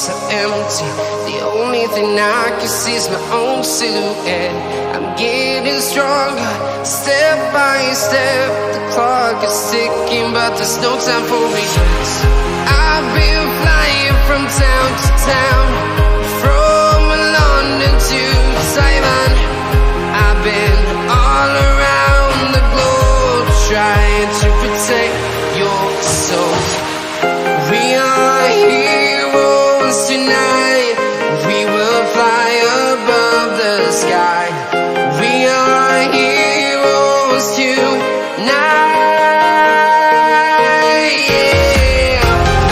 so empty. The only thing I can see is my own silhouette. I'm getting stronger, step by step. The clock is ticking, but there's no time for regrets. I've been flying from town to town, from London to Taiwan. I've been all around the globe, trying to protect your soul. We are heroes tonight. We will fly above the sky. We are heroes tonight. Yeah.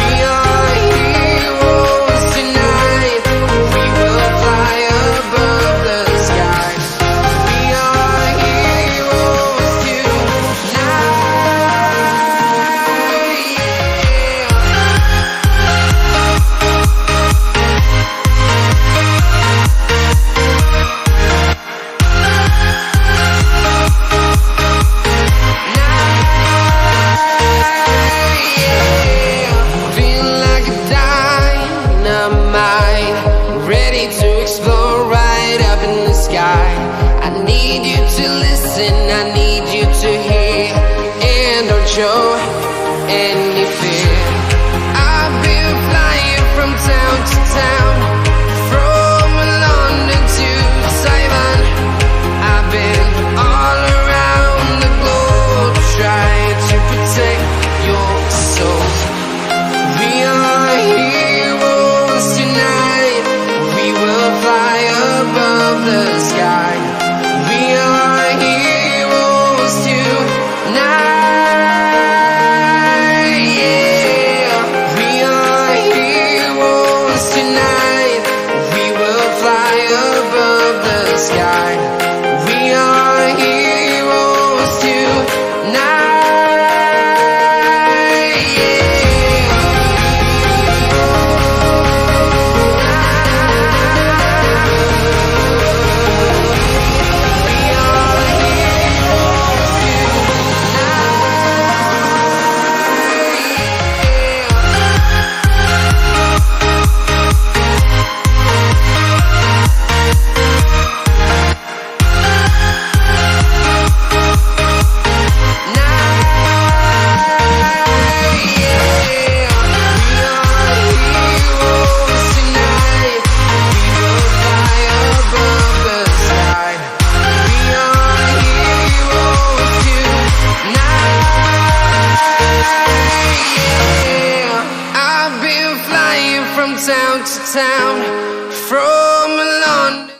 We are heroes tonight. We will fly above the sky. We are heroes tonight. Ready to explore right up in the sky. I need you to listen, I need you to hear, and don't show any fear. I've been flying from town to town, from London to Taiwan. I've been all around the globe, trying to protect your soul. We are heroes tonight. We will fly above the sky. We are heroes tonight. Yeah. We are heroes tonight. We will fly above the sky. We are heroes tonight. I've been flying from town to town, from London